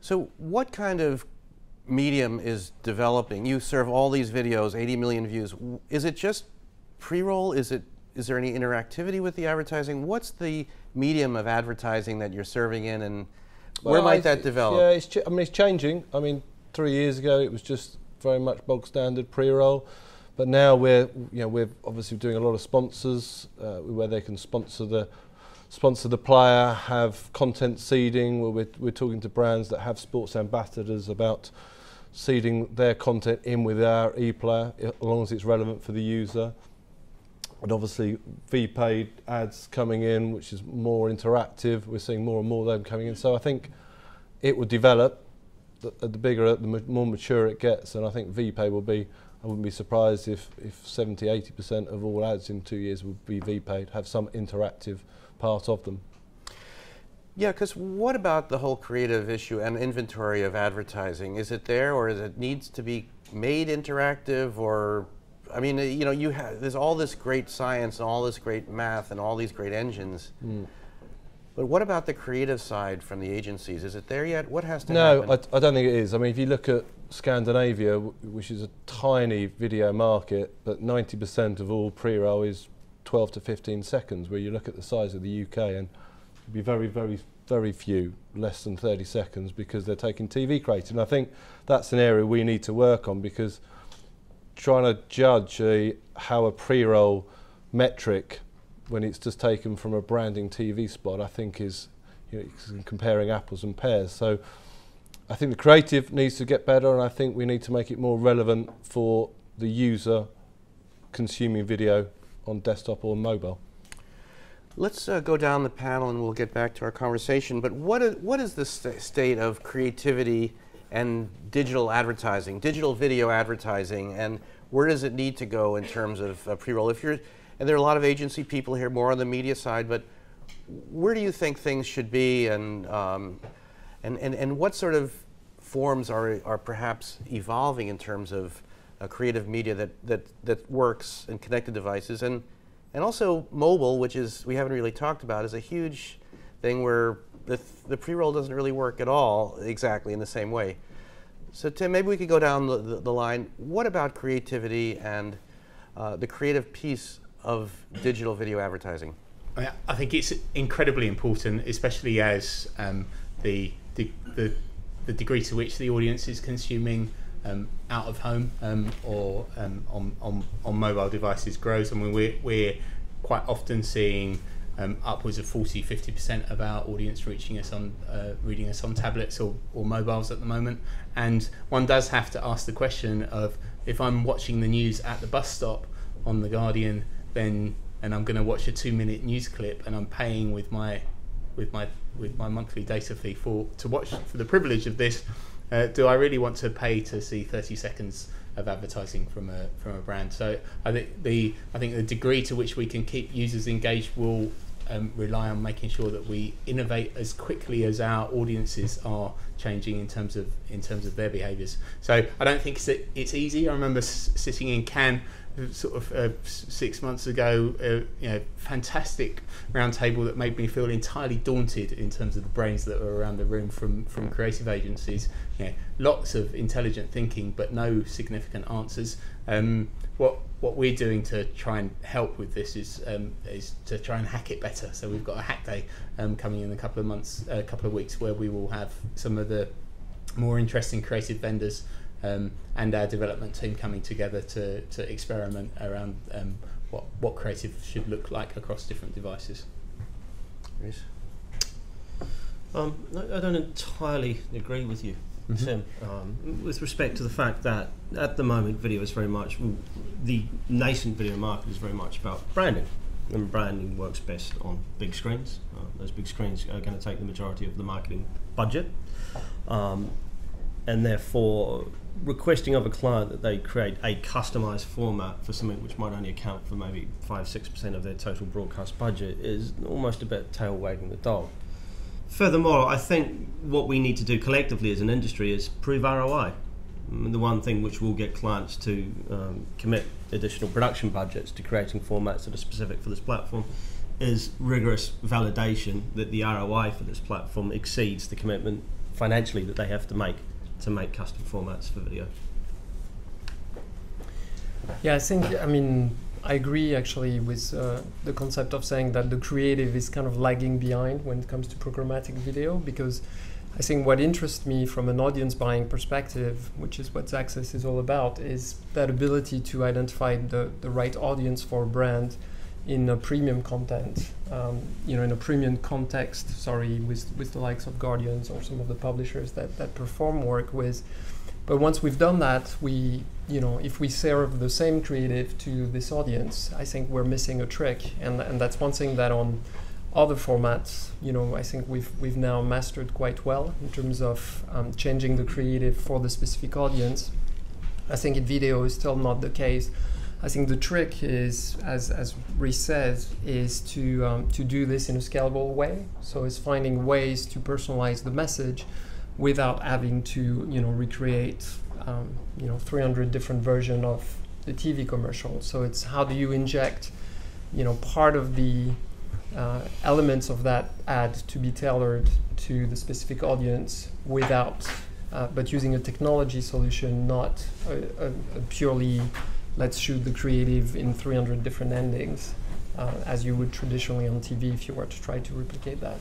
So what kind of medium is developing? You serve all these videos, 80 million views. Is it just pre-roll? Is there any interactivity with the advertising? What's the medium of advertising that you're serving in, and where might that develop? Yeah, it's changing. I mean, 3 years ago it was just very much bog standard pre-roll, but now we're obviously doing a lot of sponsors where they can sponsor the player, have content seeding, where we're talking to brands that have sports ambassadors about seeding their content in with our ePlayer, as long as it's relevant for the user. And obviously VPaid ads coming in, which is more interactive. We're seeing more and more of them coming in. So I think it will develop. The bigger, the more mature it gets, and I think VPay will be, I wouldn't be surprised if 70–80% of all ads in 2 years will be VPaid, have some interactive part of them. Yeah, because what about the whole creative issue and inventory of advertising? Is it there, or is it needs to be made interactive? Or, I mean, you know, there's all this great science and all this great math and all these great engines. But what about the creative side from the agencies? Is it there yet? What has to happen? No, I don't think it is. I mean, if you look at Scandinavia, which is a tiny video market, but 90% of all pre-roll is 12 to 15 seconds, where you look at the size of the UK, and it'd be very, very, very few, less than 30 seconds, because they're taking TV creative. And I think that's an area we need to work on, because trying to judge how a pre-roll metric, when it's just taken from a branding TV spot, I think is, you know, comparing apples and pears. So I think the creative needs to get better, and I think we need to make it more relevant for the user consuming video on desktop or mobile. Let's go down the panel and we'll get back to our conversation. But what is the state of creativity and digital advertising, digital video advertising, and where does it need to go in terms of pre-roll? And there are a lot of agency people here, more on the media side, but where do you think things should be, and what sort of forms are perhaps evolving in terms of creative media that works in connected devices, and also mobile, which is, we haven't really talked about, is a huge thing where the pre-roll doesn't really work at all exactly in the same way. So Tim, maybe we could go down the line. What about creativity and the creative piece of digital video advertising? I think it's incredibly important, especially as the degree to which the audience is consuming out of home or on mobile devices grows. I mean, we're quite often seeing upwards of 40–50% of our audience reading us on tablets or mobiles at the moment. And one does have to ask the question of, if I'm watching the news at the bus stop on The Guardian, and I'm going to watch a 2-minute news clip, and I'm paying with my monthly data fee to watch for the privilege of this, do I really want to pay to see 30 seconds of advertising from a brand? So I think the degree to which we can keep users engaged will rely on making sure that we innovate as quickly as our audiences are changing in terms of their behaviours. So I don't think it's easy. I remember sitting in Cannes sort of 6 months ago, fantastic round table that made me feel entirely daunted in terms of the brains that were around the room from creative agencies. Lots of intelligent thinking, but no significant answers. What we're doing to try and help with this is to try and hack it better. So we've got a hack day coming in a couple of weeks, where we will have some of the more interesting creative vendors and our development team coming together to experiment around what creative should look like across different devices. Yes. I don't entirely agree with you, Tim, with respect to the fact that at the moment video is very much, the nascent video market is very much about branding, and branding works best on big screens. Those big screens are going to take the majority of the marketing budget, and therefore requesting of a client that they create a customized format for something which might only account for maybe 5–6% of their total broadcast budget is almost a bit tail wagging the dog. Furthermore, I think what we need to do collectively as an industry is prove ROI. The one thing which will get clients to commit additional production budgets to creating formats that are specific for this platform is rigorous validation that the ROI for this platform exceeds the commitment financially that they have to make custom formats for video. Yeah, I agree actually with the concept of saying that the creative is kind of lagging behind when it comes to programmatic video, because I think what interests me from an audience buying perspective, which is what Xaxis is all about, is that ability to identify the right audience for a brand in a premium content, in a premium context, with the likes of Guardians or some of the publishers that Perform work with. But once we've done that, if we serve the same creative to this audience, I think we're missing a trick. And that's one thing that on other formats, I think we've now mastered quite well in terms of changing the creative for the specific audience. I think in video is still not the case. I think the trick is, as Rhys says, is to do this in a scalable way. So it's finding ways to personalize the message without having to recreate 300 different versions of the TV commercial. So it's how do you inject part of the elements of that ad to be tailored to the specific audience without but using a technology solution, not a purely let's shoot the creative in 300 different endings as you would traditionally on TV if you were to try to replicate that.